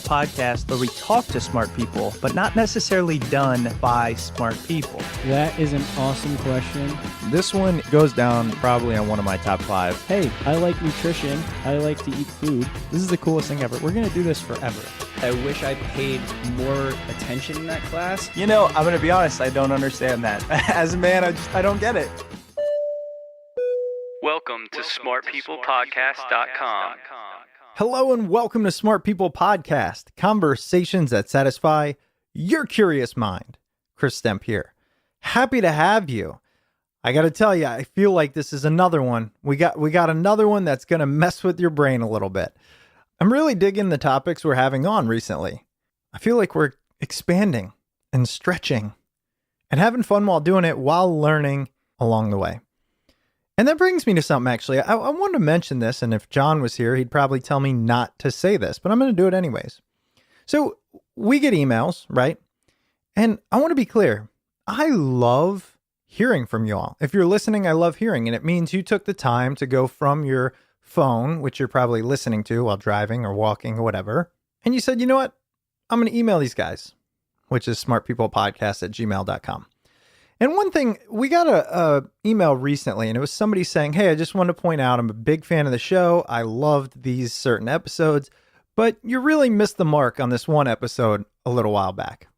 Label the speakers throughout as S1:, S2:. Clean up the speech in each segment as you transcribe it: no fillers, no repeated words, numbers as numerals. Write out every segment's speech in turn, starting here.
S1: podcast where we talk to smart people, but not necessarily done by smart people?
S2: That is an awesome question.
S3: This one goes down probably on one of my top 5.
S2: Hey, I like nutrition. I like to eat food.
S3: This is the coolest thing ever. We're going to do this forever.
S4: I wish I paid more attention in that class.
S1: You know, I'm going to be honest, I don't understand that. As a man, I don't get it.
S5: Welcome to smartpeoplepodcast.com.
S3: Hello and welcome to Smart People Podcast, conversations that satisfy your curious mind. Chris Stemp here. Happy to have you. I got to tell you, I feel like this is another one. We got another one that's going to mess with your brain a little bit. I'm really digging the topics we're having on recently. I feel like we're expanding and stretching and having fun while doing it, while learning along the way. And that brings me to something, actually. I wanted to mention this, and if John was here, he'd probably tell me not to say this, but I'm going to do it anyways. So we get emails, right? And I want to be clear. I love hearing from you all. If you're listening, I love hearing, and it means you took the time to go from your phone, which you're probably listening to while driving or walking or whatever, and you said, you know what? I'm going to email these guys, which is smartpeoplepodcast@gmail.com. And one thing, we got a email recently, and it was somebody saying, hey, I just wanted to point out I'm a big fan of the show. I loved these certain episodes, but you really missed the mark on this one episode a little while back.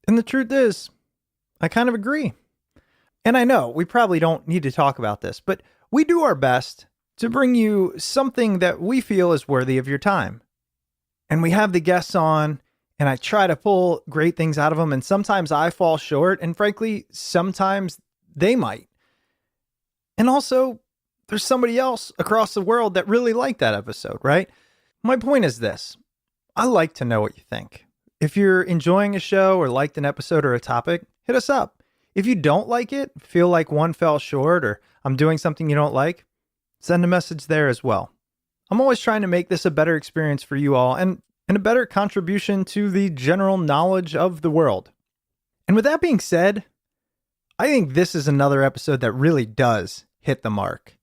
S3: And the truth is, I kind of agree. And I know we probably don't need to talk about this, but we do our best to bring you something that we feel is worthy of your time. And we have the guests on, and I try to pull great things out of them. And sometimes I fall short. And frankly, sometimes they might. And also, there's somebody else across the world that really liked that episode, right? My point is this. I like to know what you think. If you're enjoying a show or liked an episode or a topic, hit us up. If you don't like it, feel like one fell short, or I'm doing something you don't like, send a message there as well. I'm always trying to make this a better experience for you all, and a better contribution to the general knowledge of the world. And with that being said, I think this is another episode that really does hit the mark.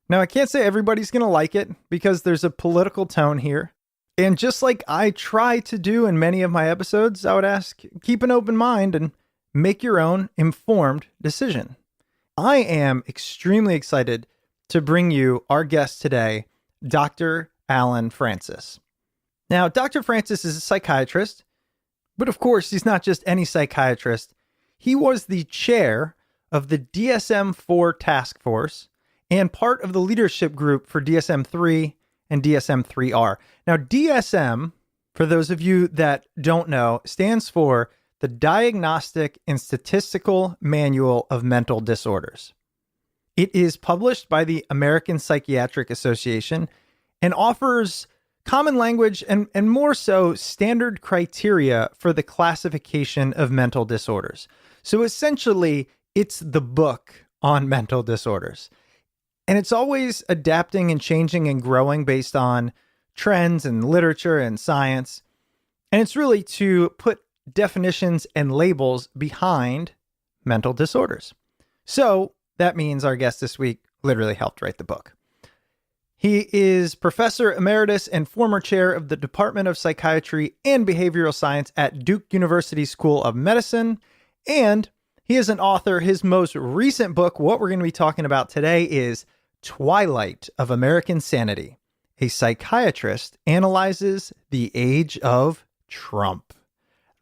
S3: Now, I can't say everybody's going to like it because there's a political tone here. And just like I try to do in many of my episodes, I would ask, keep an open mind and make your own informed decision. I am extremely excited to bring you our guest today, Dr. Alan Francis. Now, Dr. Francis is a psychiatrist, but of course, he's not just any psychiatrist. He was the chair of the DSM-4 task force and part of the leadership group for DSM-3 and DSM-3R. Now, DSM, for those of you that don't know, stands for the Diagnostic and Statistical Manual of Mental Disorders. It is published by the American Psychiatric Association and offers common language and more so standard criteria for the classification of mental disorders. So essentially, it's the book on mental disorders. And it's always adapting and changing and growing based on trends and literature and science. And it's really to put definitions and labels behind mental disorders. So that means our guest this week literally helped write the book. He is Professor Emeritus and former chair of the Department of Psychiatry and Behavioral Science at Duke University School of Medicine, and he is an author. His most recent book, what we're going to be talking about today, is Twilight of American Sanity. A psychiatrist analyzes the age of Trump.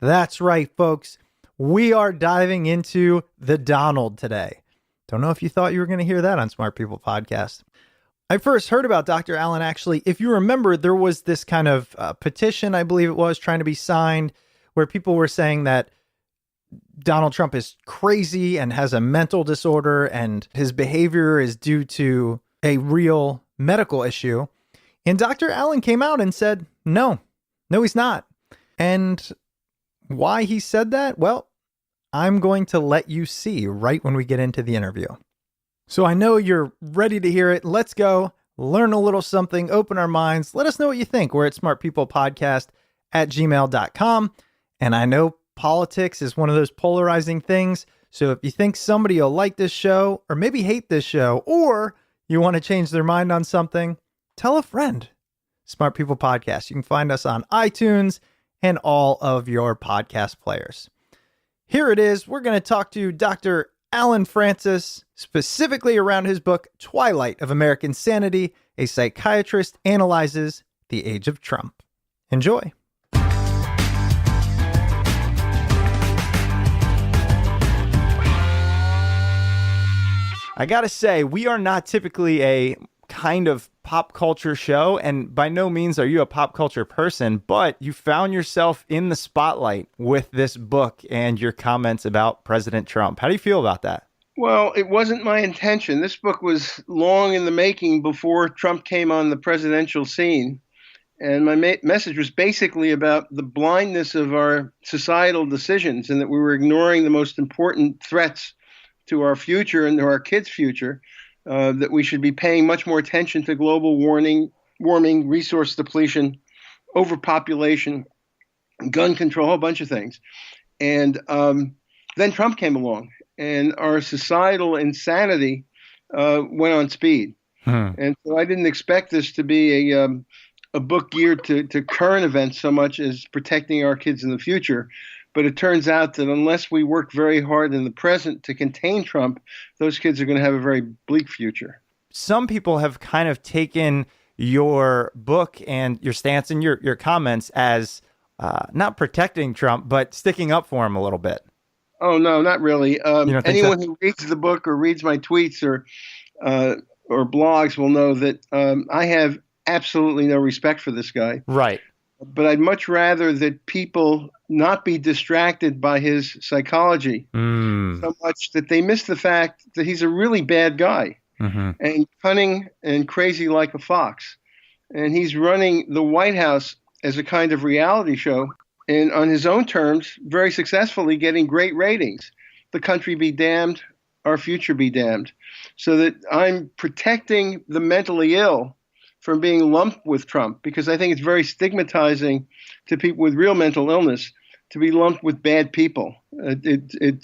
S3: That's right, folks. We are diving into the Donald today. Don't know if you thought you were going to hear that on Smart People Podcast. I first heard about Dr. Allen, actually, if you remember, there was this kind of petition, I believe it was, trying to be signed, where people were saying that Donald Trump is crazy and has a mental disorder and his behavior is due to a real medical issue. And Dr. Allen came out and said, no, he's not. And why he said that? Well, I'm going to let you see right when we get into the interview. So I know you're ready to hear it. Let's go learn a little something, open our minds. Let us know what you think. We're at smartpeoplepodcast@gmail.com. And I know politics is one of those polarizing things. So if you think somebody will like this show or maybe hate this show, or you want to change their mind on something, tell a friend. Smart People Podcast. You can find us on iTunes and all of your podcast players. Here it is. We're going to talk to Dr. Alan Francis, specifically around his book, Twilight of American Sanity, a psychiatrist analyzes the age of Trump. Enjoy. I gotta say, we are not typically a kind of pop culture show, and by no means are you a pop culture person, but you found yourself in the spotlight with this book and your comments about President Trump. How do you feel about that?
S6: Well, it wasn't my intention. This book was long in the making before Trump came on the presidential scene. And my message was basically about the blindness of our societal decisions and that we were ignoring the most important threats to our future and to our kids' future, that we should be paying much more attention to global warming, resource depletion, overpopulation, gun control, a whole bunch of things. And then Trump came along, and our societal insanity went on speed. And so I didn't expect this to be a book geared to current events so much as protecting our kids in the future. But it turns out that unless we work very hard in the present to contain Trump, those kids are going to have a very bleak future.
S3: Some people have kind of taken your book and your stance and your comments as not protecting Trump, but sticking up for him a little bit.
S6: Oh, no, not really. Anyone
S3: so?
S6: Who reads the book or reads my tweets or blogs will know that I have absolutely no respect for this guy.
S3: Right.
S6: But I'd much rather that people not be distracted by his psychology so much that they miss the fact that he's a really bad guy and cunning and crazy like a fox. And he's running the White House as a kind of reality show and on his own terms, very successfully getting great ratings. The country be damned, our future be damned. So that I'm protecting the mentally ill from being lumped with Trump, because I think it's very stigmatizing to people with real mental illness to be lumped with bad people. It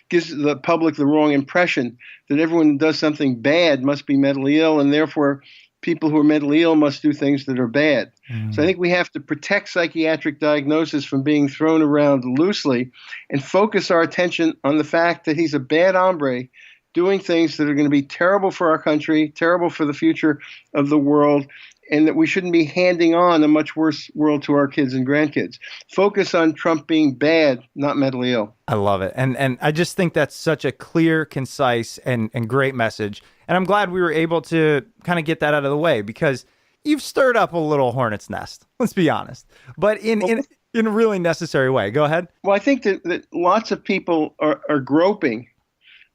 S6: gives the public the wrong impression that everyone who does something bad must be mentally ill, and therefore people who are mentally ill must do things that are bad. So I think we have to protect psychiatric diagnosis from being thrown around loosely and focus our attention on the fact that he's a bad hombre doing things that are going to be terrible for our country, terrible for the future of the world, and that we shouldn't be handing on a much worse world to our kids and grandkids. Focus on Trump being bad, not mentally ill.
S3: I love it. And I just think that's such a clear, concise, and great message. And I'm glad we were able to kind of get that out of the way, because you've stirred up a little hornet's nest, let's be honest, but in a really necessary way. Go ahead.
S6: Well, I think that lots of people are groping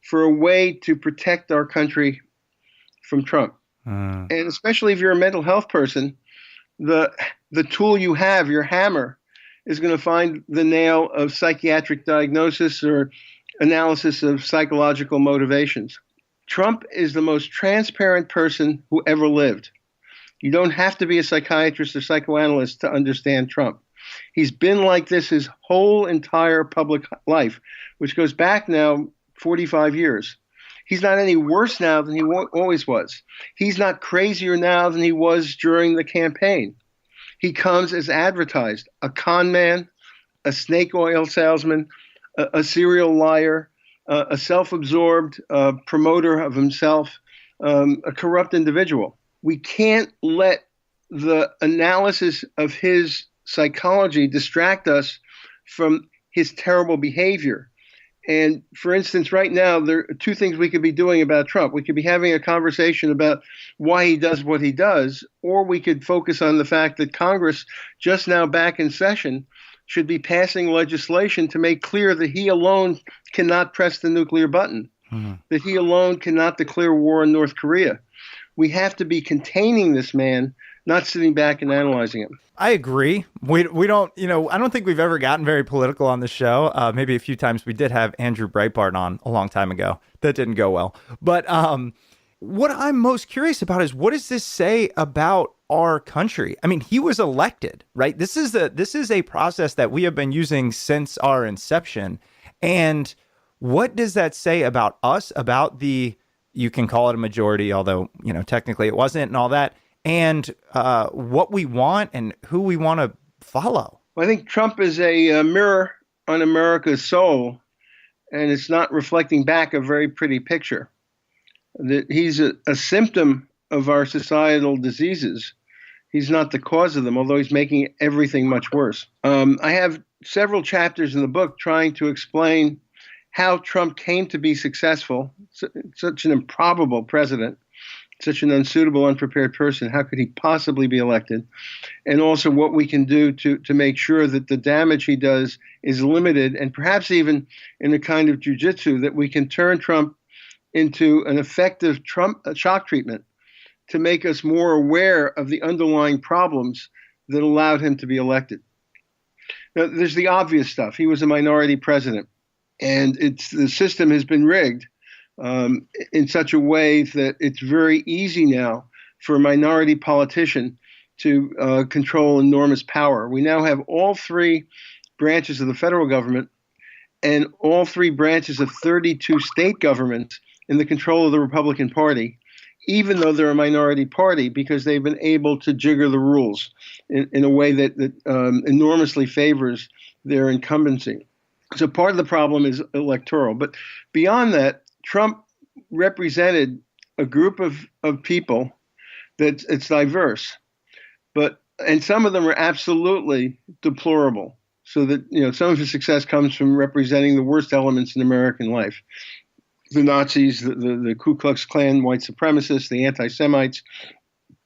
S6: for a way to protect our country from Trump. And especially if you're a mental health person, the tool you have, your hammer, is going to find the nail of psychiatric diagnosis or analysis of psychological motivations. Trump is the most transparent person who ever lived. You don't have to be a psychiatrist or psychoanalyst to understand Trump. He's been like this his whole entire public life, which goes back now 45 years. He's not any worse now than he always was. He's not crazier now than he was during the campaign. He comes as advertised, a con man, a snake oil salesman, a serial liar, a self-absorbed promoter of himself, a corrupt individual. We can't let the analysis of his psychology distract us from his terrible behavior. And for instance, right now, there are two things we could be doing about Trump. We could be having a conversation about why he does what he does, or we could focus on the fact that Congress, just now back in session, should be passing legislation to make clear that he alone cannot press the nuclear button, that he alone cannot declare war on North Korea. We have to be containing this man, not sitting back and analyzing him.
S3: I agree. We don't, I don't think we've ever gotten very political on the show. Maybe a few times we did have Andrew Breitbart on a long time ago. That didn't go well. But what I'm most curious about is, what does this say about our country? I mean, he was elected, right? This is a process that we have been using since our inception. And what does that say about us, about the, you can call it a majority, although, technically it wasn't, and all that, and what we want and who we want to follow?
S6: Well, I think Trump is a mirror on America's soul, and it's not reflecting back a very pretty picture. That he's a symptom of our societal diseases. He's not the cause of them, although he's making everything much worse. I have several chapters in the book trying to explain how Trump came to be successful, such an improbable president, such an unsuitable, unprepared person. How could he possibly be elected? And also what we can do to make sure that the damage he does is limited, and perhaps even in a kind of jujitsu, that we can turn Trump into an effective shock treatment to make us more aware of the underlying problems that allowed him to be elected. Now, there's the obvious stuff. He was a minority president, and the system has been rigged in such a way that it's very easy now for a minority politician to control enormous power. We now have all three branches of the federal government and all three branches of 32 state governments in the control of the Republican Party, even though they're a minority party, because they've been able to jigger the rules in a way that enormously favors their incumbency. So part of the problem is electoral. But beyond that, Trump represented a group of people it's diverse, and some of them are absolutely deplorable. So that some of his success comes from representing the worst elements in American life. The Nazis, the Ku Klux Klan white supremacists, the anti-Semites.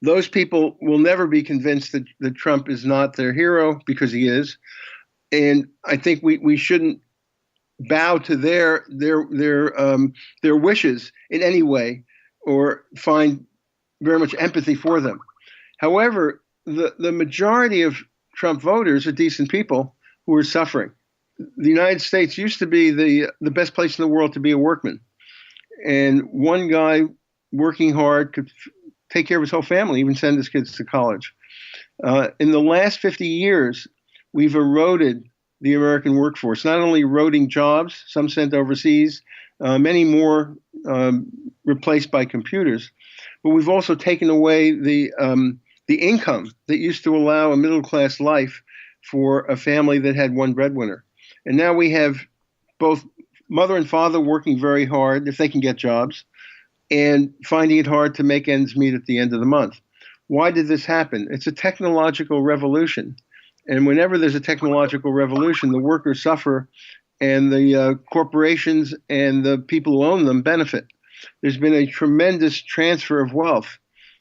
S6: Those people will never be convinced that Trump is not their hero, because he is. And I think we shouldn't bow to their wishes in any way or find very much empathy for them. However, the majority of Trump voters are decent people who are suffering. The United States used to be the best place in the world to be a workman. And one guy working hard could take care of his whole family, even send his kids to college. In the last 50 years, we've eroded the American workforce, not only eroding jobs, some sent overseas, many more replaced by computers, but we've also taken away the income that used to allow a middle-class life for a family that had one breadwinner. And now we have both mother and father working very hard, if they can get jobs, and finding it hard to make ends meet at the end of the month. Why did this happen? It's a technological revolution. And whenever there's a technological revolution, the workers suffer and the corporations and the people who own them benefit. There's been a tremendous transfer of wealth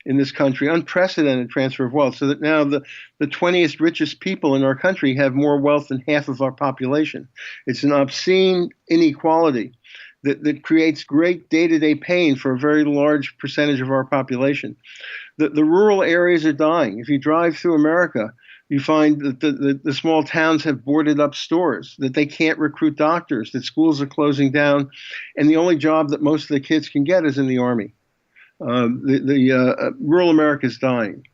S6: in this country, unprecedented transfer of wealth, so that now the 20th richest people in our country have more wealth than half of our population. It's an obscene inequality that creates great day-to-day pain for a very large percentage of our population. The rural areas are dying. If you drive through America, you find that the small towns have boarded up stores, that they can't recruit doctors, that schools are closing down, and the only job that most of the kids can get is in the Army. Rural America is dying.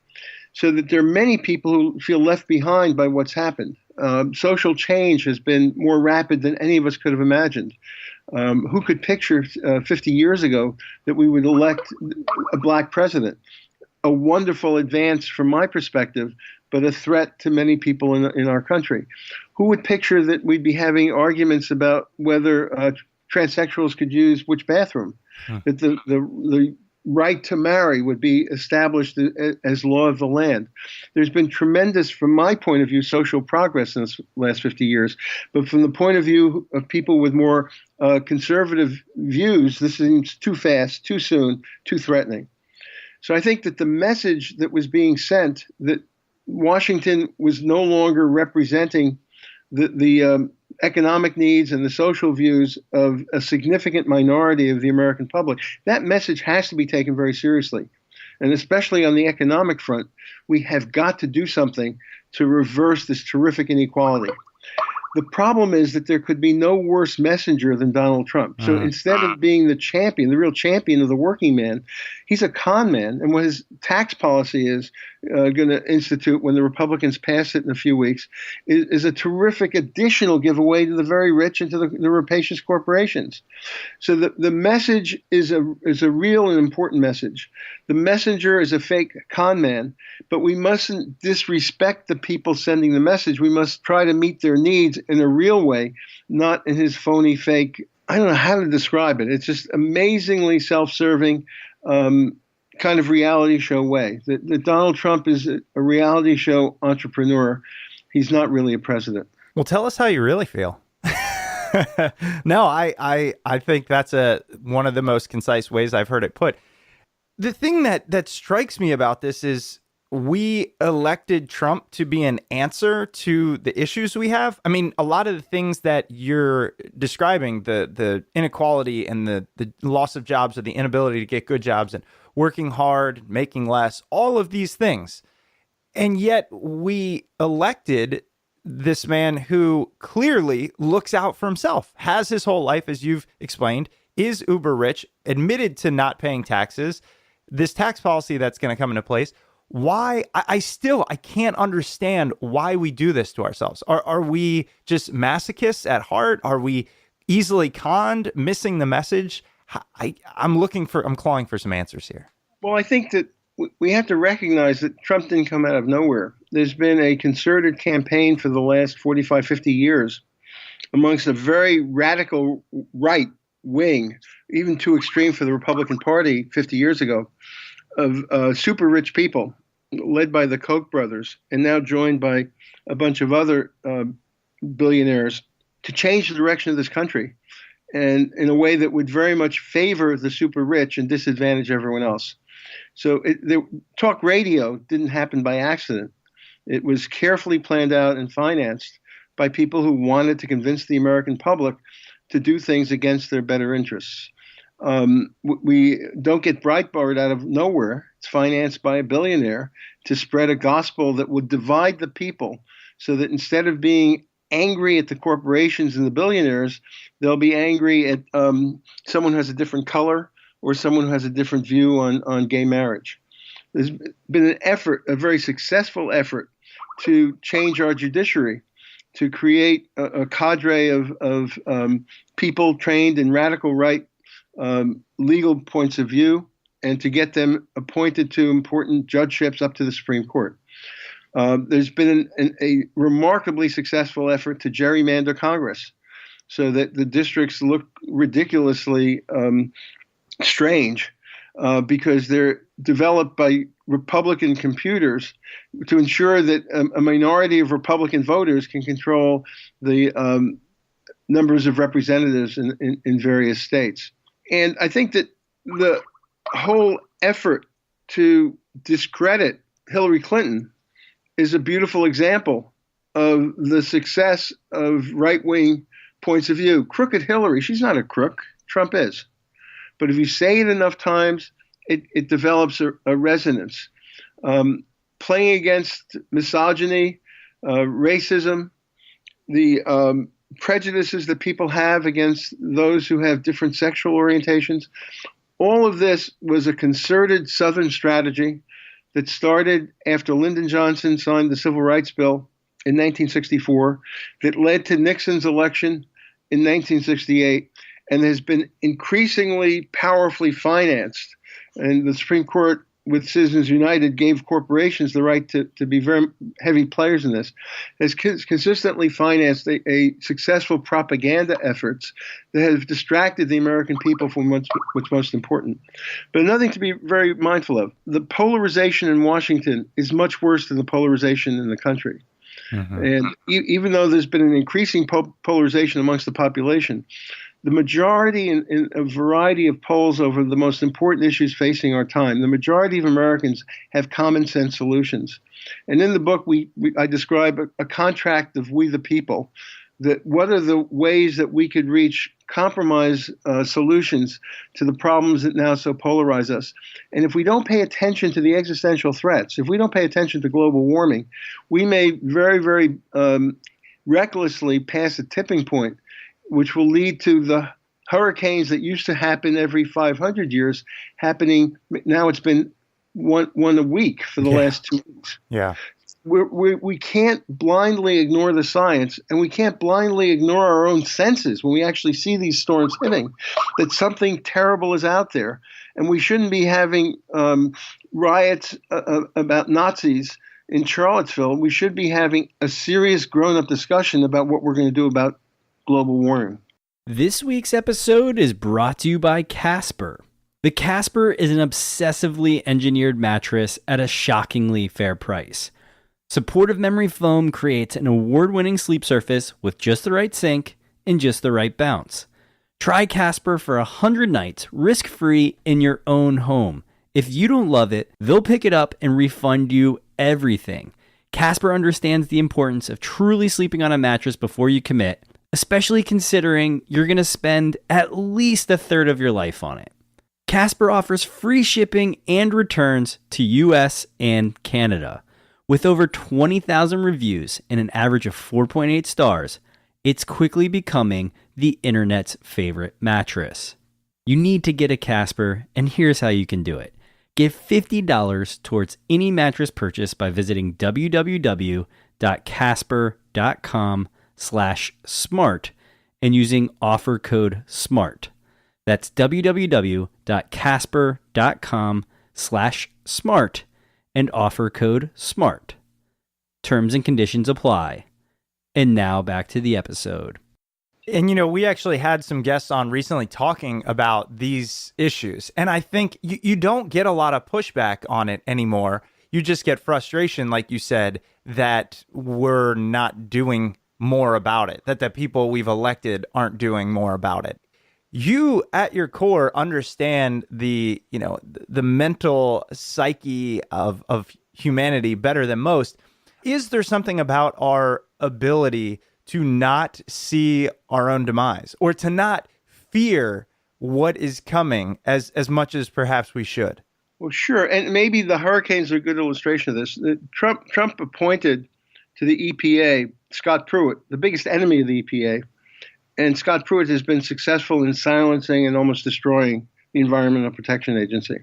S6: So that there are many people who feel left behind by what's happened. Social change has been more rapid than any of us could have imagined. Who could picture 50 years ago that we would elect a black president? A wonderful advance from my perspective, but a threat to many people in our country. Who would picture that we'd be having arguments about whether transsexuals could use which bathroom? That the right to marry would be established as law of the land. There's been tremendous, from my point of view, social progress in the last 50 years. But from the point of view of people with more conservative views, this seems too fast, too soon, too threatening. So I think that the message that was being sent, that Washington was no longer representing the economic needs and the social views of a significant minority of the American public, that message has to be taken very seriously. And especially on the economic front, we have got to do something to reverse this terrific inequality. The problem is that there could be no worse messenger than Donald Trump. So instead of being the champion, the real champion of the working man, He's a con man, and what his tax policy is going to institute when the Republicans pass it in a few weeks is a terrific additional giveaway to the very rich and to the rapacious corporations. So the message is a real and important message. The messenger is a fake con man, but we mustn't disrespect the people sending the message. We must try to meet their needs in a real way, not in his phony, fake, I don't know how to describe it. It's just amazingly self-serving kind of reality show way. That Donald Trump is a reality show entrepreneur. He's not really a president.
S3: Well, tell us how you really feel. No, I think that's one of the most concise ways I've heard it put. The thing that strikes me about this is we elected Trump to be an answer to the issues we have. I mean, a lot of the things that you're describing, the inequality and the loss of jobs or the inability to get good jobs and working hard, making less, all of these things. And yet we elected this man who clearly looks out for himself, has his whole life, as you've explained, is uber rich, admitted to not paying taxes, this tax policy that's going to come into place. Why? I can't understand why we do this to ourselves. Are we just masochists at heart? Are we easily conned, missing the message? I'm clawing for some answers here.
S6: Well, I think that we have to recognize that Trump didn't come out of nowhere. There's been a concerted campaign for the last 45, 50 years amongst a very radical right wing, even too extreme for the Republican Party 50 years ago, of super rich people led by the Koch brothers and now joined by a bunch of other billionaires to change the direction of this country and in a way that would very much favor the super rich and disadvantage everyone else. So talk radio didn't happen by accident. It was carefully planned out and financed by people who wanted to convince the American public to do things against their better interests. We don't get Breitbart out of nowhere. It's financed by a billionaire to spread a gospel that would divide the people so that instead of being angry at the corporations and the billionaires, they'll be angry at someone who has a different color or someone who has a different view on gay marriage. There's been an effort, a very successful effort, to change our judiciary, to create a cadre of people trained in radical right legal points of view and to get them appointed to important judgeships up to the Supreme Court. There's been a remarkably successful effort to gerrymander Congress so that the districts look ridiculously strange because they're developed by Republican computers to ensure that a minority of Republican voters can control the numbers of representatives in various states. And I think that the whole effort to discredit Hillary Clinton is a beautiful example of the success of right-wing points of view. Crooked Hillary, she's not a crook. Trump is. But if you say it enough times, it develops a resonance. Playing against misogyny, racism, the prejudices that people have against those who have different sexual orientations. All of this was a concerted Southern strategy that started after Lyndon Johnson signed the Civil Rights Bill in 1964, that led to Nixon's election in 1968, and has been increasingly powerfully financed. And the Supreme Court, with Citizens United, gave corporations the right to be very heavy players in this, has consistently financed a successful propaganda efforts that have distracted the American people from what's most important. But another thing to be very mindful of, the polarization in Washington is much worse than the polarization in the country. Mm-hmm. And even though there's been an increasing polarization amongst the population, the majority in a variety of polls over the most important issues facing our time, the majority of Americans have common sense solutions. And in the book, I describe a contract of we the people, that what are the ways that we could reach compromise solutions to the problems that now so polarize us. And if we don't pay attention to the existential threats, if we don't pay attention to global warming, we may very, very recklessly pass a tipping point which will lead to the hurricanes that used to happen every 500 years happening. Now it's been one a week for the last 2 weeks.
S3: Yeah.
S6: We can't blindly ignore the science, and we can't blindly ignore our own senses when we actually see these storms hitting, that something terrible is out there. And we shouldn't be having riots about Nazis in Charlottesville. We should be having a serious grown-up discussion about what we're going to do about global warming.
S2: This week's episode is brought to you by Casper. The Casper is an obsessively engineered mattress at a shockingly fair price. Supportive memory foam creates an award-winning sleep surface with just the right sink and just the right bounce. Try Casper for 100 nights, risk-free in your own home. If you don't love it, they'll pick it up and refund you everything. Casper understands the importance of truly sleeping on a mattress before you commit, especially considering you're going to spend at least a third of your life on it. Casper offers free shipping and returns to US and Canada. With over 20,000 reviews and an average of 4.8 stars, it's quickly becoming the internet's favorite mattress. You need to get a Casper, and here's how you can do it. Get $50 towards any mattress purchase by visiting www.casper.com/smart and using offer code SMART. That's www.casper.com/smart and offer code SMART. Terms and conditions apply. And now back to the episode.
S3: And, we actually had some guests on recently talking about these issues. And I think you don't get a lot of pushback on it anymore. You just get frustration, like you said, that we're not doing more about it, that the people we've elected aren't doing more about it. You, at your core, understand the mental psyche of humanity better than most. Is there something about our ability to not see our own demise, or to not fear what is coming as much as perhaps we should?
S6: Well, sure. And maybe the hurricanes are a good illustration of this. Trump appointed to the EPA Scott Pruitt, the biggest enemy of the EPA. And Scott Pruitt has been successful in silencing and almost destroying the Environmental Protection Agency.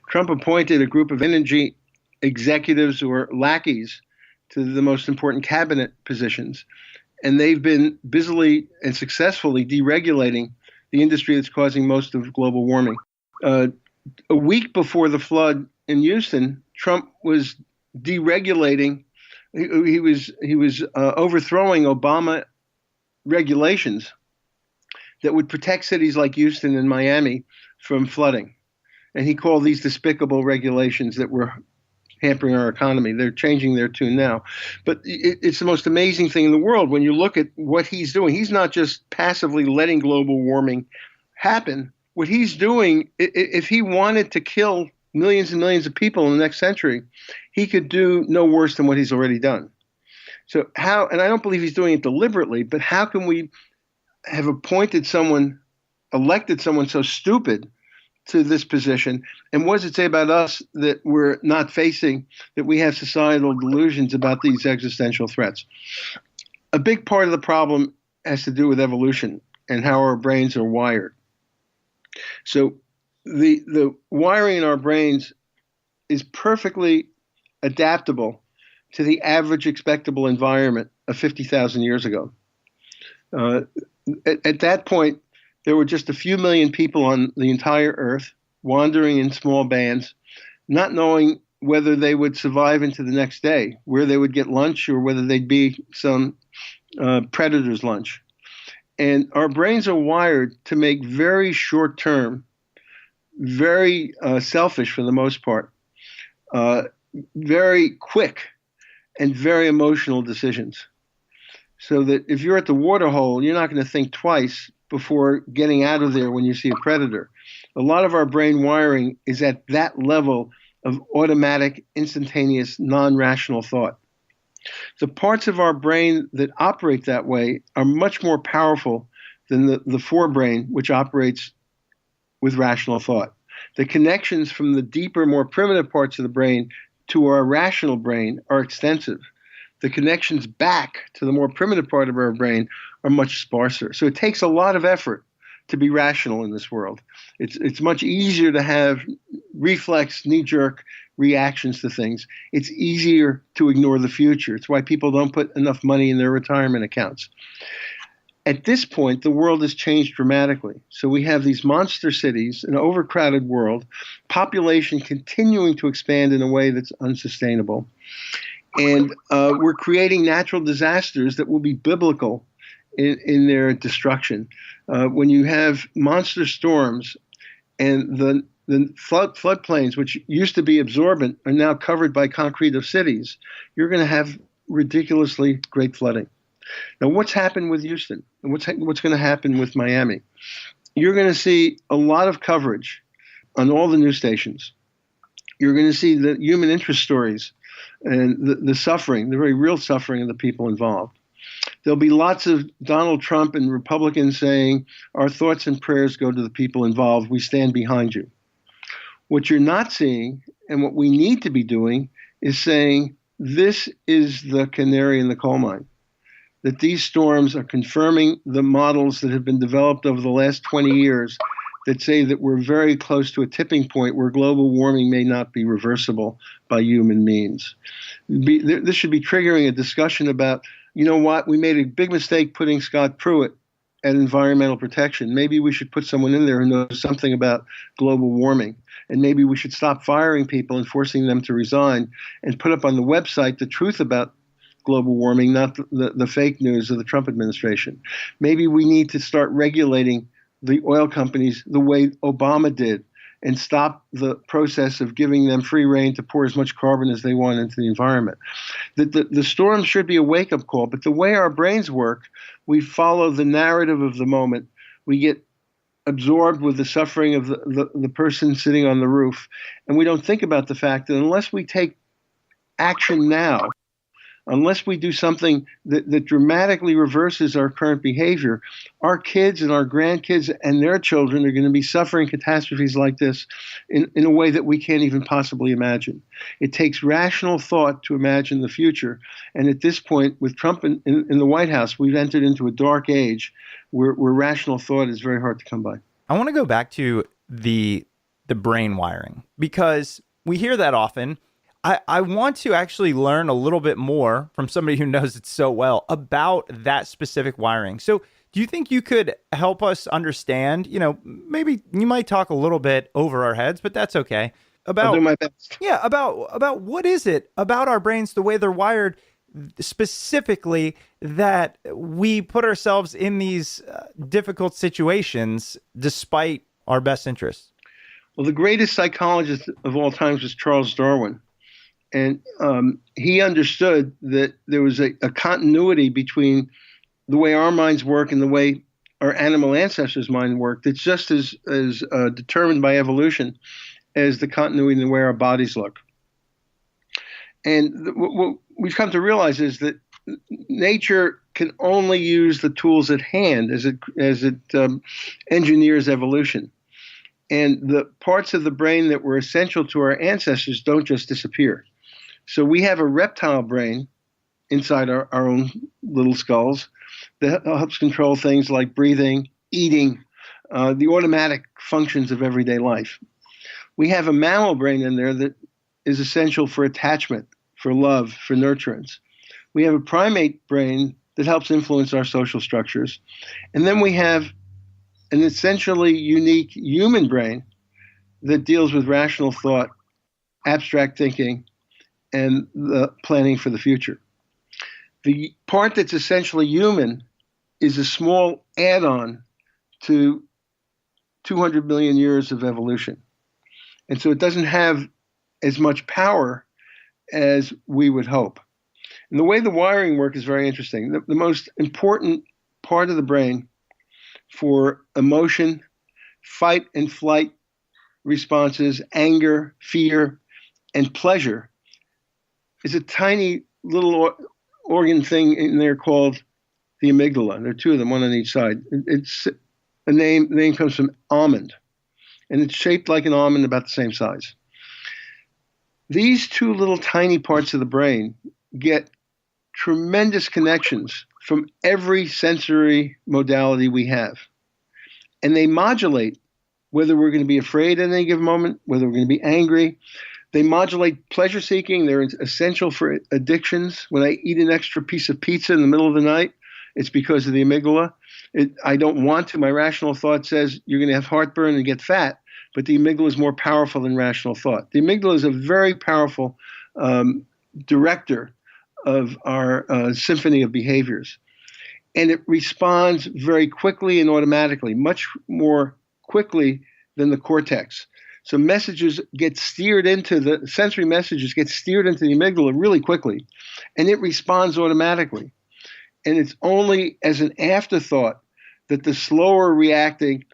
S6: Trump appointed a group of energy executives who are lackeys to the most important cabinet positions. And they've been busily and successfully deregulating the industry that's causing most of global warming. A week before the flood in Houston, Trump was deregulating. He was overthrowing Obama regulations that would protect cities like Houston and Miami from flooding. And he called these despicable regulations that were hampering our economy. They're changing their tune now. But it's the most amazing thing in the world when you look at what he's doing. He's not just passively letting global warming happen. What he's doing, if he wanted to kill millions and millions of people in the next century, he could do no worse than what he's already done. So how, and I don't believe he's doing it deliberately, but how can we have elected someone so stupid to this position? And what does it say about us that we're not facing, that we have societal delusions about these existential threats? A big part of the problem has to do with evolution and how our brains are wired. So the wiring in our brains is perfectly adaptable to the average expectable environment of 50,000 years ago. At that point, there were just a few million people on the entire earth, wandering in small bands, not knowing whether they would survive into the next day, where they would get lunch, or whether they'd be some predator's lunch. And our brains are wired to make very short-term, very selfish for the most part, very quick and very emotional decisions. So that if you're at the water hole, you're not going to think twice before getting out of there when you see a predator. A lot of our brain wiring is at that level of automatic, instantaneous, non-rational thought. The parts of our brain that operate that way are much more powerful than the forebrain, which operates with rational thought. The connections from the deeper, more primitive parts of the brain to our rational brain are extensive. The connections back to the more primitive part of our brain are much sparser. So it takes a lot of effort to be rational in this world. It's much easier to have reflex, knee-jerk reactions to things. It's easier to ignore the future. It's why people don't put enough money in their retirement accounts. At this point, the world has changed dramatically. So we have these monster cities, an overcrowded world, population continuing to expand in a way that's unsustainable. And we're creating natural disasters that will be biblical in their destruction. When you have monster storms and the floodplains, which used to be absorbent, are now covered by concrete of cities, you're going to have ridiculously great flooding. Now, what's happened with Houston? And what's going to happen with Miami? You're going to see a lot of coverage on all the news stations. You're going to see the human interest stories and the suffering, the very real suffering of the people involved. There'll be lots of Donald Trump and Republicans saying, our thoughts and prayers go to the people involved. We stand behind you. What you're not seeing, and what we need to be doing, is saying this is the canary in the coal mine. That these storms are confirming the models that have been developed over the last 20 years that say that we're very close to a tipping point where global warming may not be reversible by human means. This should be triggering a discussion about, you know what, we made a big mistake putting Scott Pruitt at environmental protection. Maybe we should put someone in there who knows something about global warming. And maybe we should stop firing people and forcing them to resign and put up on the website the truth about global warming, not the fake news of the Trump administration. Maybe we need to start regulating the oil companies the way Obama did and stop the process of giving them free rein to pour as much carbon as they want into the environment. The storm should be a wake-up call, but the way our brains work, we follow the narrative of the moment. We get absorbed with the suffering of the person sitting on the roof, and we don't think about the fact that unless we take action now, unless we do something that dramatically reverses our current behavior, our kids and our grandkids and their children are going to be suffering catastrophes like this in a way that we can't even possibly imagine. It takes rational thought to imagine the future. And at this point, with Trump in the White House, we've entered into a dark age where rational thought is very hard to come by.
S3: I want to go back to the brain wiring, because we hear that often. I want to actually learn a little bit more from somebody who knows it so well about that specific wiring. So do you think you could help us understand, maybe you might talk a little bit over our heads, but that's okay.
S6: I'll do my best.
S3: Yeah, about what is it about our brains, the way they're wired, specifically that we put ourselves in these difficult situations despite our best interests?
S6: Well, the greatest psychologist of all times was Charles Darwin. And he understood that there was a continuity between the way our minds work and the way our animal ancestors' mind worked. It's just as determined by evolution as the continuity in the way our bodies look. And what we've come to realize is that nature can only use the tools at hand as it engineers evolution. And the parts of the brain that were essential to our ancestors don't just disappear. So we have a reptile brain inside our own little skulls that helps control things like breathing, eating, the automatic functions of everyday life. We have a mammal brain in there that is essential for attachment, for love, for nurturance. We have a primate brain that helps influence our social structures. And then we have an essentially unique human brain that deals with rational thought, abstract thinking, and the planning for the future. The part that's essentially human is a small add-on to 200 million years of evolution. And so it doesn't have as much power as we would hope. And the way the wiring works is very interesting. The most important part of the brain for emotion, fight and flight responses, anger, fear, and pleasure is a tiny little organ thing in there called the amygdala. There are two of them, one on each side. It's the name comes from almond, and it's shaped like an almond, about the same size. These two little tiny parts of the brain get tremendous connections from every sensory modality we have. And they modulate whether we're going to be afraid at any given moment, whether we're going to be angry. They modulate pleasure seeking. They're essential for addictions. When I eat an extra piece of pizza in the middle of the night, it's because of the amygdala. I don't want to. My rational thought says you're going to have heartburn and get fat, but the amygdala is more powerful than rational thought. The amygdala is a very powerful director of our symphony of behaviors. And it responds very quickly and automatically, much more quickly than the cortex. So messages get steered into the sensory messages get steered into the amygdala really quickly, and it responds automatically. And it's only as an afterthought that the slower reacting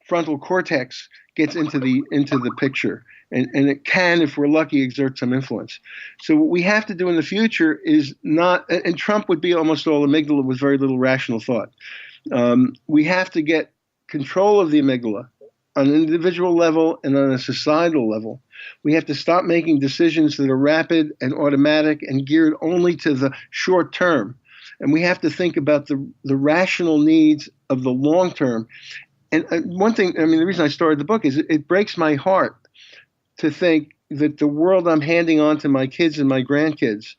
S6: frontal cortex gets into the picture. And it can, if we're lucky, exert some influence. So what we have to do in the future is not, and Trump would be almost all amygdala with very little rational thought. We have to get control of the amygdala on an individual level and on a societal level. We have to stop making decisions that are rapid and automatic and geared only to the short term. And we have to think about the rational needs of the long term. And one thing, the reason I started the book is it breaks my heart to think that the world I'm handing on to my kids and my grandkids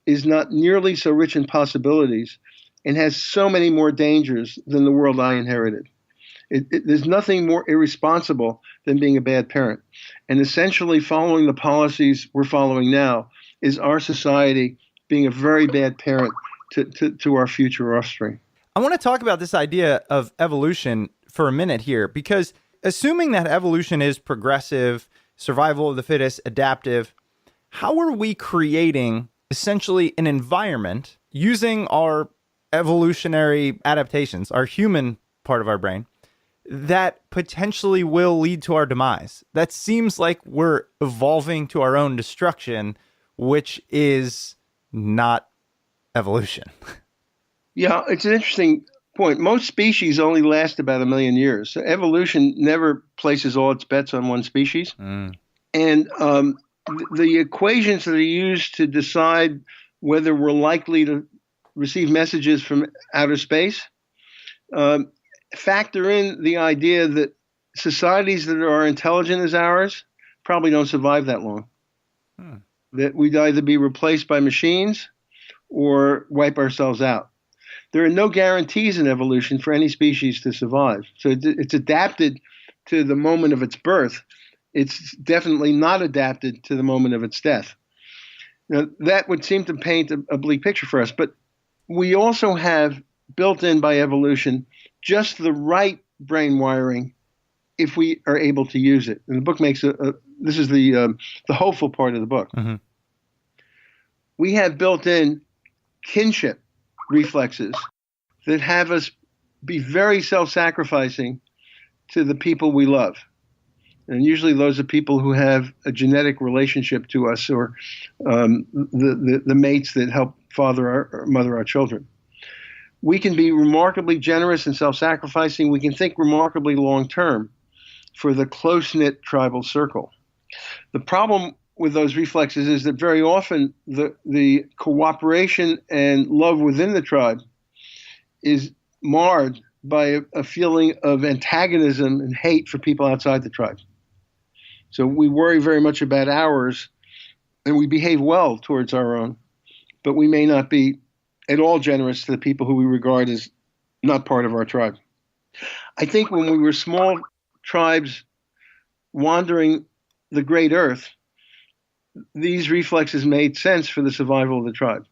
S6: is not nearly so rich in possibilities and has so many more dangers than the world I inherited. There's nothing more irresponsible than being a bad parent. And essentially following the policies we're following now is our society being a very bad parent to our future offspring.
S3: I want to talk about this idea of evolution for a minute here, because assuming that evolution is progressive, survival of the fittest, adaptive, how are we creating essentially an environment using our evolutionary adaptations, our human part of our brain, that potentially will lead to our demise? That seems like we're evolving to our own destruction, which is not evolution.
S6: Yeah, it's an interesting point. Most species only last about 1 million years. So evolution never places all its bets on one species. And the equations that are used to decide whether we're likely to receive messages from outer space factor in the idea that societies that are intelligent as ours probably don't survive that long. That we'd either be replaced by machines or wipe ourselves out. There are no guarantees in evolution for any species to survive. So it's adapted to the moment of its birth. It's definitely not adapted to the moment of its death. Now, that would seem to paint a bleak picture for us. But we also have built in by evolution just the right brain wiring if we are able to use it. And the book makes this is the hopeful part of the book. Mm-hmm. We have built in kinship reflexes that have us be very self-sacrificing to the people we love. And usually those are people who have a genetic relationship to us, or the mates that help father or mother our children. We can be remarkably generous and self-sacrificing. We can think remarkably long-term for the close-knit tribal circle. The problem with those reflexes is that very often the cooperation and love within the tribe is marred by a feeling of antagonism and hate for people outside the tribe. So we worry very much about ours, and we behave well towards our own, but we may not be at all generous to the people who we regard as not part of our tribe. I think when we were small tribes wandering the great earth, these reflexes made sense for the survival of the tribe.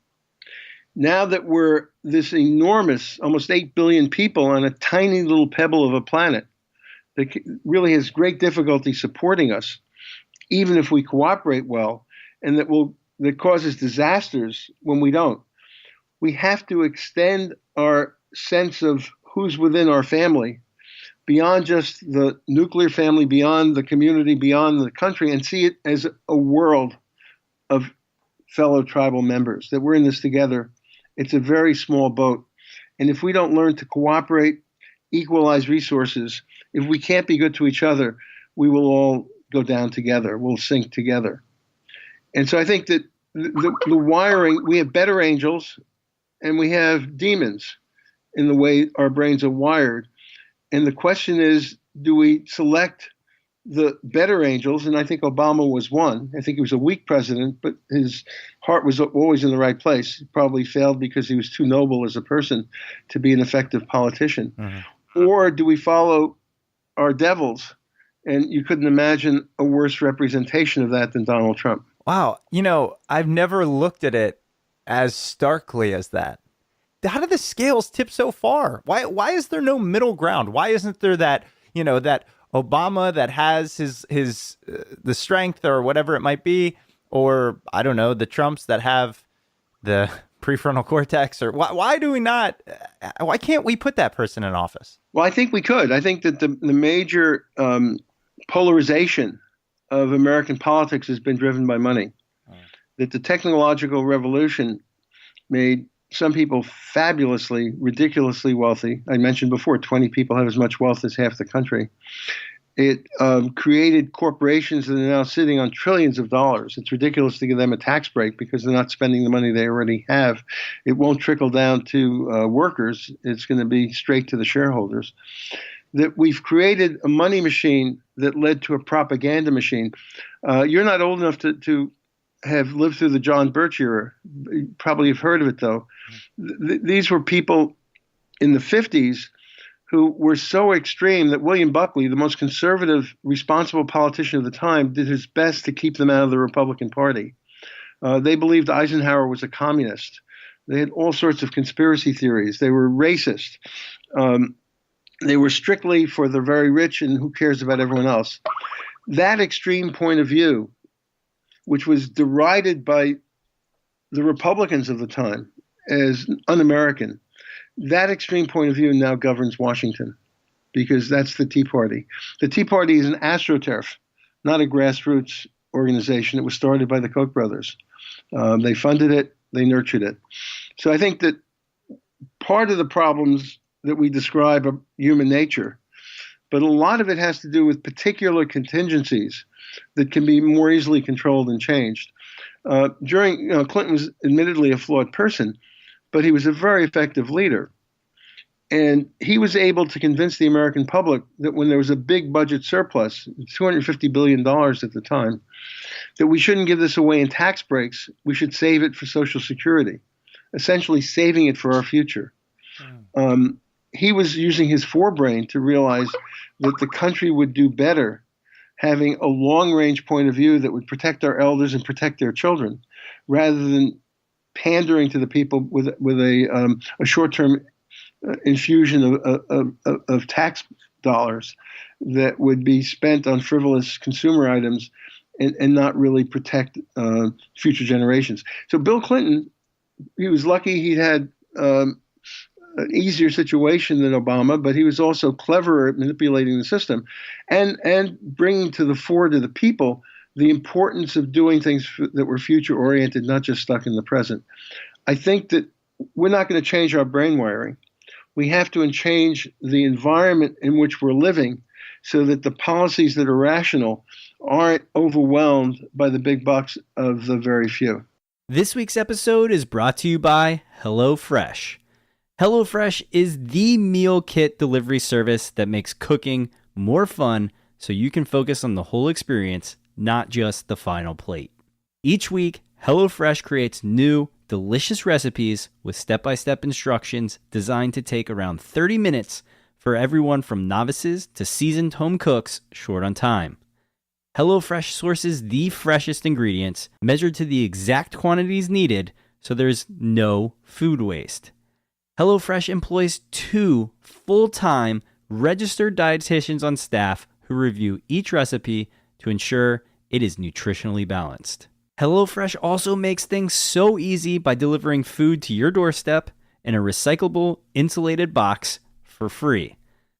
S6: Now that we're this enormous, almost 8 billion people on a tiny little pebble of a planet that really has great difficulty supporting us, even if we cooperate well, and that causes disasters when we don't, we have to extend our sense of who's within our family beyond just the nuclear family, beyond the community, beyond the country, and see it as a world of fellow tribal members, that we're in this together. It's a very small boat. And if we don't learn to cooperate, equalize resources, if we can't be good to each other, we will all go down together. We'll sink together. And so I think that the wiring, we have better angels and we have demons in the way our brains are wired. And the question is, do we select the better angels? And I think Obama was one. I think he was a weak president, but his heart was always in the right place. He probably failed because he was too noble as a person to be an effective politician. Or do we follow our devils? And you couldn't imagine a worse representation of that than Donald Trump.
S3: Wow. I've never looked at it as starkly as that. How do the scales tip so far? Why is there no middle ground? Why isn't there that, that Obama that has his the strength or whatever it might be, or I don't know, the Trumps that have the prefrontal cortex, or why do we not? Why can't we put that person in office?
S6: Well, I think we could. I think that the major polarization of American politics has been driven by money. That the technological revolution made some people fabulously, ridiculously wealthy. I mentioned before, 20 people have as much wealth as half the country. It created corporations that are now sitting on trillions of dollars. It's ridiculous to give them a tax break because they're not spending the money they already have. It won't trickle down to workers. It's going to be straight to the shareholders. That we've created a money machine that led to a propaganda machine. You're not old enough to have lived through the John Birch era. You probably have heard of it, though. These were people in the 50s who were so extreme that William Buckley, the most conservative, responsible politician of the time, did his best to keep them out of the Republican Party. They believed Eisenhower was a communist. They had all sorts of conspiracy theories. They were racist. They were strictly for the very rich and who cares about everyone else. That extreme point of view, which was derided by the Republicans of the time as un-American, that extreme point of view now governs Washington because that's the Tea Party. The Tea Party is an astroturf, not a grassroots organization. It was started by the Koch brothers. They funded it. They nurtured it. So I think that part of the problems that we describe are human nature, but a lot of it has to do with particular contingencies that can be more easily controlled and changed. Clinton was admittedly a flawed person, but he was a very effective leader. And he was able to convince the American public that when there was a big budget surplus, $250 billion at the time, that we shouldn't give this away in tax breaks. We should save it for Social Security, essentially saving it for our future. He was using his forebrain to realize that the country would do better having a long-range point of view that would protect our elders and protect their children, rather than pandering to the people with a short-term infusion of tax dollars that would be spent on frivolous consumer items and not really protect future generations. So Bill Clinton, he was lucky he had an easier situation than Obama, but he was also clever at manipulating the system and bringing to the fore to the people the importance of doing things that were future-oriented, not just stuck in the present. I think that we're not going to change our brain wiring. We have to change the environment in which we're living so that the policies that are rational aren't overwhelmed by the big bucks of the very few.
S2: This week's episode is brought to you by HelloFresh. HelloFresh is the meal kit delivery service that makes cooking more fun so you can focus on the whole experience, not just the final plate. Each week, HelloFresh creates new, delicious recipes with step-by-step instructions designed to take around 30 minutes for everyone from novices to seasoned home cooks short on time. HelloFresh sources the freshest ingredients, measured to the exact quantities needed, so there's no food waste. HelloFresh employs 2 full-time registered dietitians on staff who review each recipe to ensure it is nutritionally balanced. HelloFresh also makes things so easy by delivering food to your doorstep in a recyclable, insulated box for free.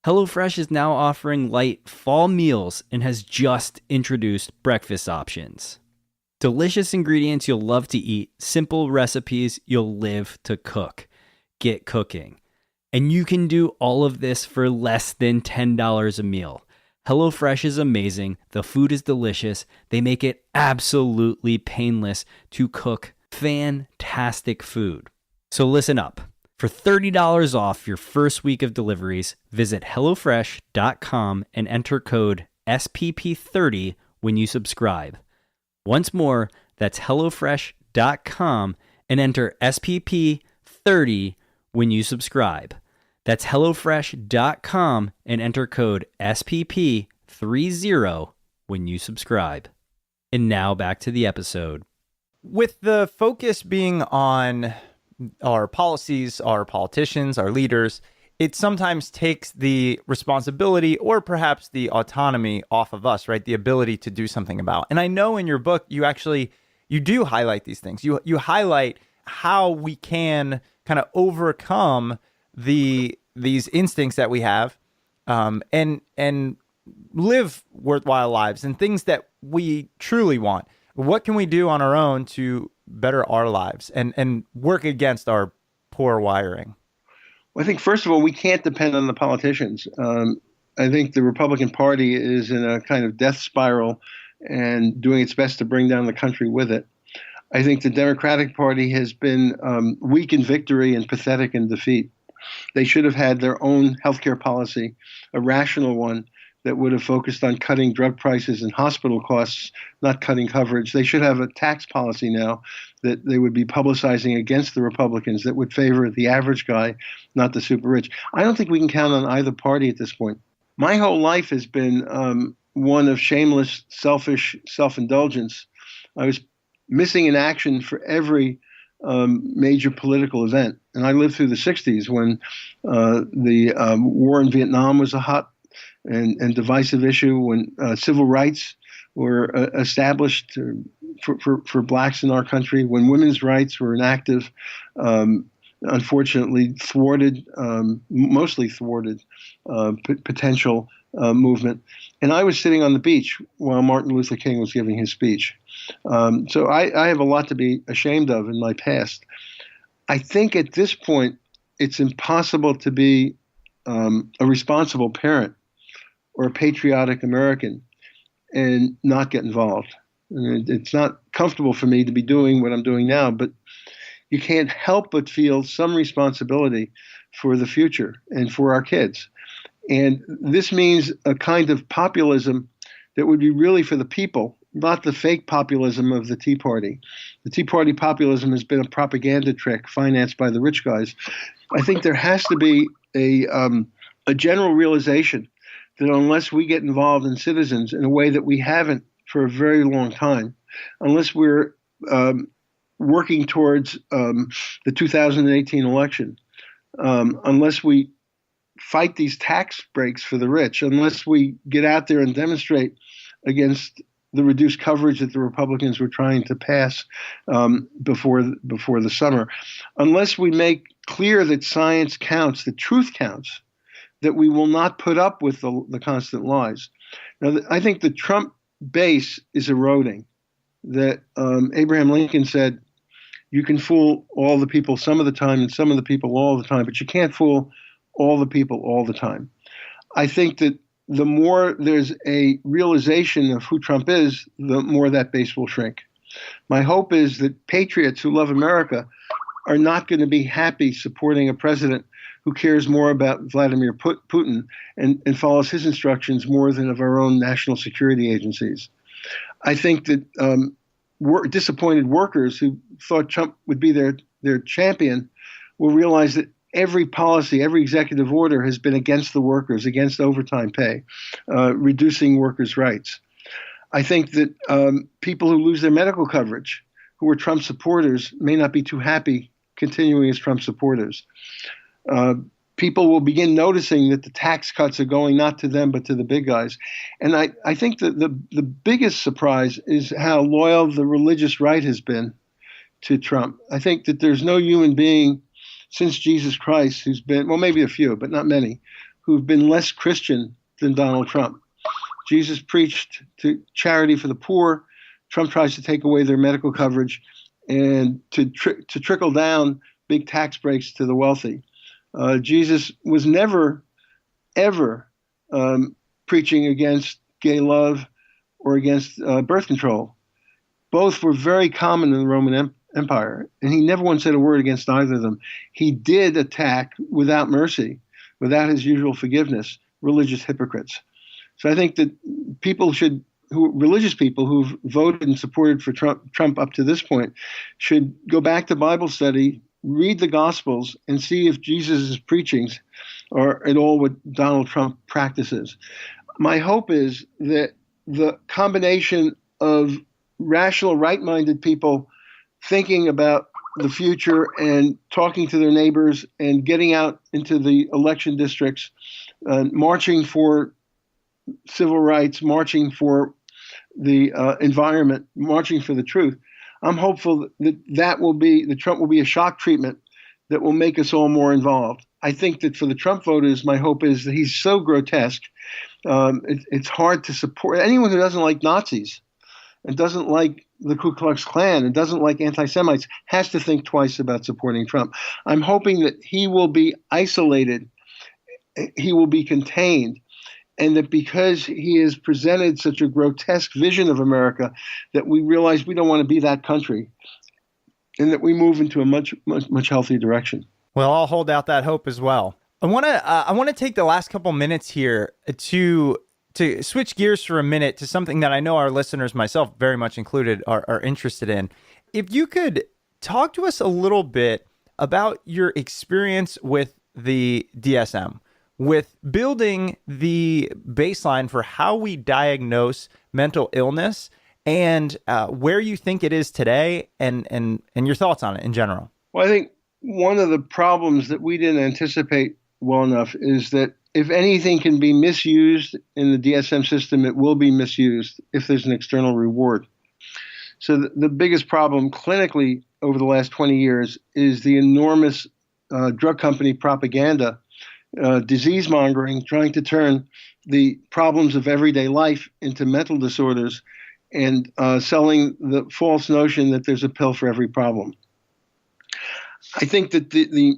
S2: HelloFresh is now offering light fall meals and has just introduced breakfast options. Delicious ingredients you'll love to eat, simple recipes you'll live to cook. Get cooking. And you can do all of this for less than $10 a meal. HelloFresh is amazing. The food is delicious. They make it absolutely painless to cook fantastic food. So listen up. For $30 off your first week of deliveries, visit HelloFresh.com and enter code SPP30 when you subscribe. Once more, that's HelloFresh.com and enter SPP30 when you subscribe. That's HelloFresh.com and enter code SPP30 when you subscribe. And now back to the episode.
S3: With the focus being on our policies, our politicians, our leaders, it sometimes takes the responsibility or perhaps the autonomy off of us, right? The ability to do something about. And I know in your book, you do highlight these things. You highlight how we can kind of overcome these instincts that we have, and live worthwhile lives and things that we truly want. What can we do on our own to better our lives and work against our poor wiring?
S6: Well, I think, first of all, we can't depend on the politicians. I think the Republican Party is in a kind of death spiral and doing its best to bring down the country with it. I think the Democratic Party has been weak in victory and pathetic in defeat. They should have had their own healthcare policy, a rational one that would have focused on cutting drug prices and hospital costs, not cutting coverage. They should have a tax policy now that they would be publicizing against the Republicans that would favor the average guy, not the super rich. I don't think we can count on either party at this point. My whole life has been one of shameless, selfish self-indulgence. I was missing in action for every major political event. And I lived through the 60s when the war in Vietnam was a hot and divisive issue, when civil rights were established for blacks in our country, when women's rights were inactive, unfortunately mostly thwarted potential movement. And I was sitting on the beach while Martin Luther King was giving his speech. So I have a lot to be ashamed of in my past. I think at this point, it's impossible to be a responsible parent or a patriotic American and not get involved. And it's not comfortable for me to be doing what I'm doing now, but you can't help but feel some responsibility for the future and for our kids. And this means a kind of populism that would be really for the people, not the fake populism of the Tea Party. The Tea Party populism has been a propaganda trick financed by the rich guys. I think there has to be a general realization that unless we get involved in citizens in a way that we haven't for a very long time, unless we're working towards the 2018 election, unless we fight these tax breaks for the rich, unless we get out there and demonstrate against the reduced coverage that the Republicans were trying to pass before the summer, unless we make clear that science counts, that truth counts, that we will not put up with the constant lies. Now, I think the Trump base is eroding. That Abraham Lincoln said, you can fool all the people some of the time and some of the people all the time, but you can't fool all the people all the time. I think that the more there's a realization of who Trump is, the more that base will shrink. My hope is that patriots who love America are not going to be happy supporting a president who cares more about Vladimir Putin and follows his instructions more than of our own national security agencies. I think that disappointed workers who thought Trump would be their champion will realize that every policy, every executive order has been against the workers, against overtime pay, reducing workers' rights. I think that people who lose their medical coverage, who are Trump supporters, may not be too happy continuing as Trump supporters. People will begin noticing that the tax cuts are going not to them but to the big guys. And I think that the biggest surprise is how loyal the religious right has been to Trump. I think that there's no human being since Jesus Christ who's been, well, maybe a few, but not many, who've been less Christian than Donald Trump. Jesus preached to charity for the poor. Trump tries to take away their medical coverage and to trickle down big tax breaks to the wealthy. Jesus was never, ever preaching against gay love or against birth control. Both were very common in the Roman empire, and he never once said a word against either of them. He did attack without mercy, without his usual forgiveness, religious hypocrites. So I think that religious people who've voted and supported for Trump up to this point should go back to Bible study, read the Gospels, and see if Jesus' preachings are at all what Donald Trump practices. My hope is that the combination of rational, right-minded people thinking about the future and talking to their neighbors and getting out into the election districts, marching for civil rights, marching for the environment, marching for the truth. I'm hopeful that Trump will be a shock treatment that will make us all more involved. I think that for the Trump voters, my hope is that he's so grotesque. It's hard to support anyone who doesn't like Nazis and doesn't like the Ku Klux Klan and doesn't like anti-Semites has to think twice about supporting Trump. I'm hoping that he will be isolated, he will be contained, and that because he has presented such a grotesque vision of America, that we realize we don't want to be that country, and that we move into a much healthier direction.
S3: Well, I'll hold out that hope as well. I want to take the last couple minutes here to switch gears for a minute to something that I know our listeners, myself very much included, are interested in. If you could talk to us a little bit about your experience with the DSM, with building the baseline for how we diagnose mental illness, and where you think it is today, and your thoughts on it in general.
S6: Well, I think one of the problems that we didn't anticipate well enough is that if anything can be misused in the DSM system, it will be misused if there's an external reward. So the biggest problem clinically over the last 20 years is the enormous drug company propaganda, disease mongering, trying to turn the problems of everyday life into mental disorders and selling the false notion that there's a pill for every problem. I think that the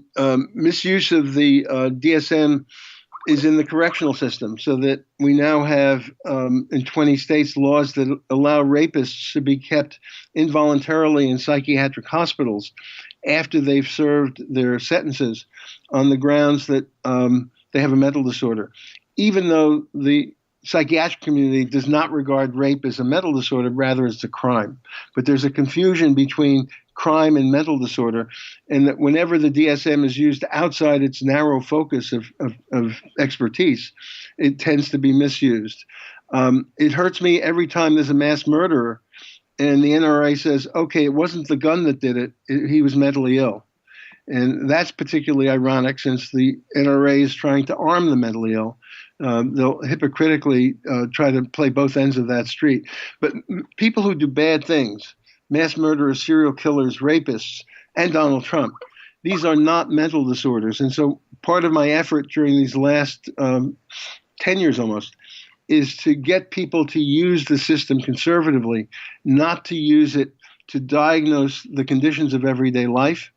S6: misuse of the DSM is in the correctional system, so that we now have in 20 states laws that allow rapists to be kept involuntarily in psychiatric hospitals after they've served their sentences on the grounds that they have a mental disorder, even though the psychiatric community does not regard rape as a mental disorder, rather as a crime. But there's a confusion between crime and mental disorder, and that whenever the DSM is used outside its narrow focus of expertise, it tends to be misused. It hurts me every time there's a mass murderer and the NRA says, okay, it wasn't the gun that did it, he was mentally ill. And that's particularly ironic since the NRA is trying to arm the mentally ill. They'll hypocritically try to play both ends of that street. But people who do bad things, mass murderers, serial killers, rapists, and Donald Trump, these are not mental disorders. And so part of my effort during these last 10 years almost is to get people to use the system conservatively, not to use it to diagnose the conditions of everyday life.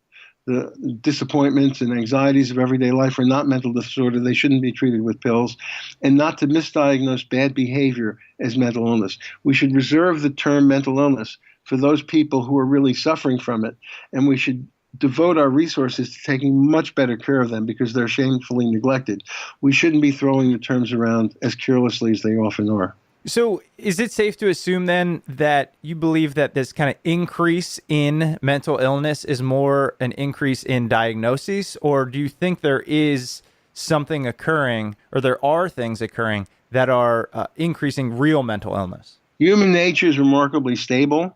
S6: The disappointments and anxieties of everyday life are not mental disorder. They shouldn't be treated with pills, and not to misdiagnose bad behavior as mental illness. We should reserve the term mental illness for those people who are really suffering from it, and we should devote our resources to taking much better care of them because they're shamefully neglected. We shouldn't be throwing the terms around as carelessly as they often are.
S3: So is it safe to assume then that you believe that this kind of increase in mental illness is more an increase in diagnoses, or do you think there is something occurring, or there are things occurring that are increasing real mental illness?
S6: Human nature is remarkably stable.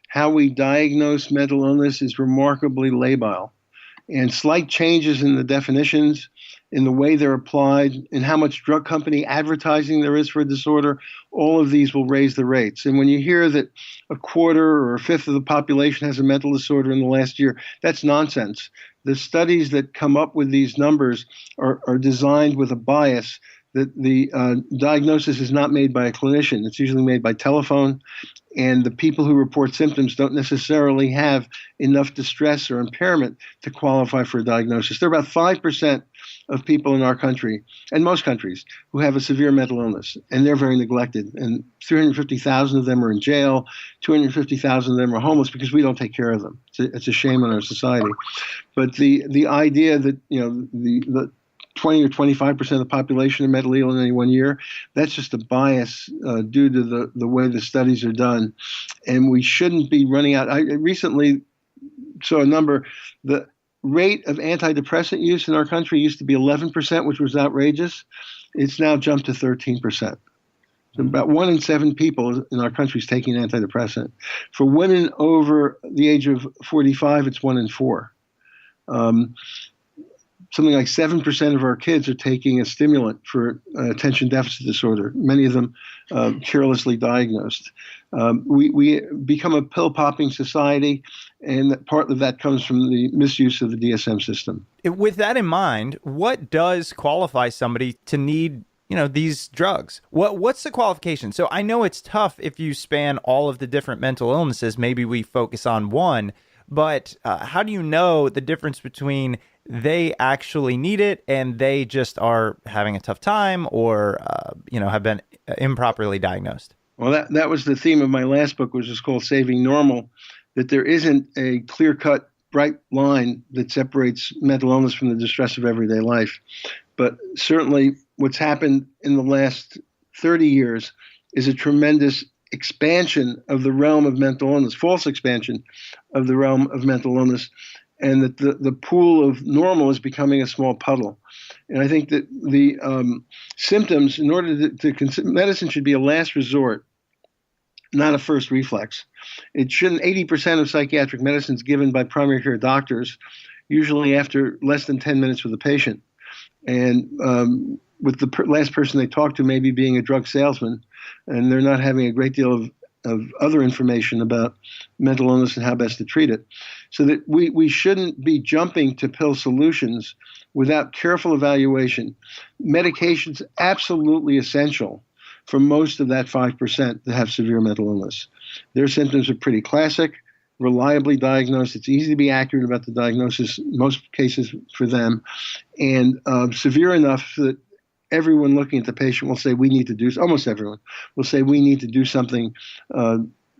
S6: How we diagnose mental illness is remarkably labile. And slight changes in the definitions, in the way they're applied, in how much drug company advertising there is for a disorder, all of these will raise the rates. And when you hear that a quarter or a fifth of the population has a mental disorder in the last year, that's nonsense. The studies that come up with these numbers are designed with a bias that the diagnosis is not made by a clinician. It's usually made by telephone, and the people who report symptoms don't necessarily have enough distress or impairment to qualify for a diagnosis. There are about 5% of people in our country, and most countries, who have a severe mental illness, and they're very neglected. And 350,000 of them are in jail, 250,000 of them are homeless because we don't take care of them. It's a shame on our society. But the idea that, the 20 or 25% of the population are mentally ill in any one year, that's just a bias due to the way the studies are done. And we shouldn't be running out. I recently saw a number. The rate of antidepressant use in our country used to be 11%, which was outrageous. It's now jumped to 13%. So about 1 in 7 people in our country is taking antidepressant. For women over the age of 45, it's 1 in 4. Something like 7% of our kids are taking a stimulant for attention deficit disorder, many of them carelessly diagnosed. We become a pill-popping society, and part of that comes from the misuse of the DSM system.
S3: With that in mind, what does qualify somebody to need these drugs? What's the qualification? So I know it's tough if you span all of the different mental illnesses. Maybe we focus on one, but how do you know the difference between they actually need it and they just are having a tough time or, have been improperly diagnosed?
S6: Well, that was the theme of my last book, which is called Saving Normal, that there isn't a clear-cut, bright line that separates mental illness from the distress of everyday life. But certainly what's happened in the last 30 years is a tremendous expansion of the realm of mental illness, false expansion of the realm of mental illness, and that the pool of normal is becoming a small puddle. And I think that the symptoms, in order to medicine should be a last resort, not a first reflex. It shouldn't. 80% of psychiatric medicine is given by primary care doctors, usually after less than 10 minutes with the patient. And with the last person they talk to maybe being a drug salesman, and they're not having a great deal of other information about mental illness and how best to treat it. So that we shouldn't be jumping to pill solutions without careful evaluation. Medication's absolutely essential for most of that 5% that have severe mental illness. Their symptoms are pretty classic, reliably diagnosed. It's easy to be accurate about the diagnosis, most cases for them, and severe enough that everyone looking at the patient will say, almost everyone will say, we need to do something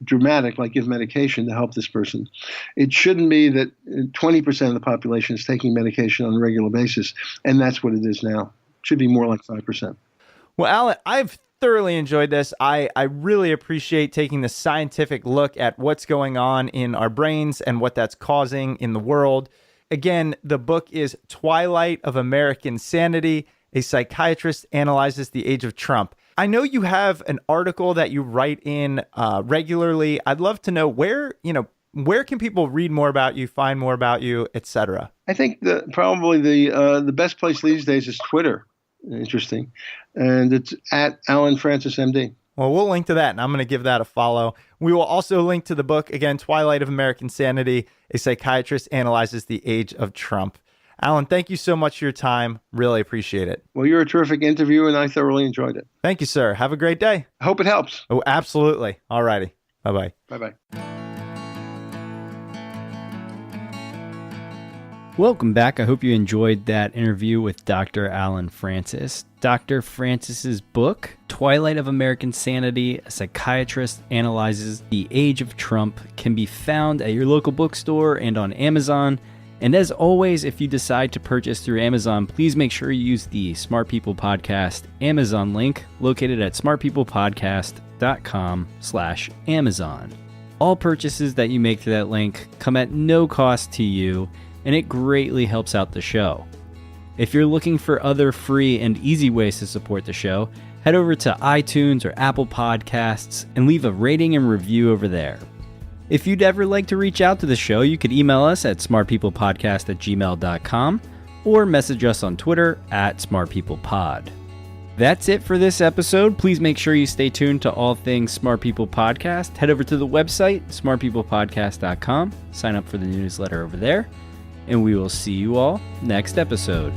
S6: dramatic, like give medication to help this person. It shouldn't be that 20% of the population is taking medication on a regular basis, and that's what it is now. It should be more like 5%.
S3: Well, Alan, I've thoroughly enjoyed this. I really appreciate taking the scientific look at what's going on in our brains and what that's causing in the world. Again, the book is Twilight of American Sanity. A psychiatrist analyzes the age of Trump. I know you have an article that you write in regularly. I'd love to know where can people read more about you, find more about you, etc.
S6: I think probably the best place these days is Twitter. Interesting. And it's at Alan Francis, MD.
S3: Well, we'll link to that, and I'm going to give that a follow. We will also link to the book, again, Twilight of American Sanity, A Psychiatrist Analyzes the Age of Trump. Alan, thank you so much for your time. Really appreciate it.
S6: Well, you're a terrific interview, and I thoroughly enjoyed it.
S3: Thank you, sir. Have a great day.
S6: I hope it helps.
S3: Oh, absolutely. All righty. Bye-bye.
S6: Bye-bye.
S2: Welcome back. I hope you enjoyed that interview with Dr. Alan Francis. Dr. Francis's book, Twilight of American Sanity, A Psychiatrist Analyzes the Age of Trump, can be found at your local bookstore and on Amazon. And as always, if you decide to purchase through Amazon, please make sure you use the Smart People Podcast Amazon link located at smartpeoplepodcast.com/Amazon. All purchases that you make through that link come at no cost to you, and it greatly helps out the show. If you're looking for other free and easy ways to support the show, head over to iTunes or Apple Podcasts and leave a rating and review over there. If you'd ever like to reach out to the show, you could email us at smartpeoplepodcast@gmail.com or message us on Twitter at smartpeoplepod. That's it for this episode. Please make sure you stay tuned to all things Smart People Podcast. Head over to the website, smartpeoplepodcast.com. Sign up for the newsletter over there. And we will see you all next episode.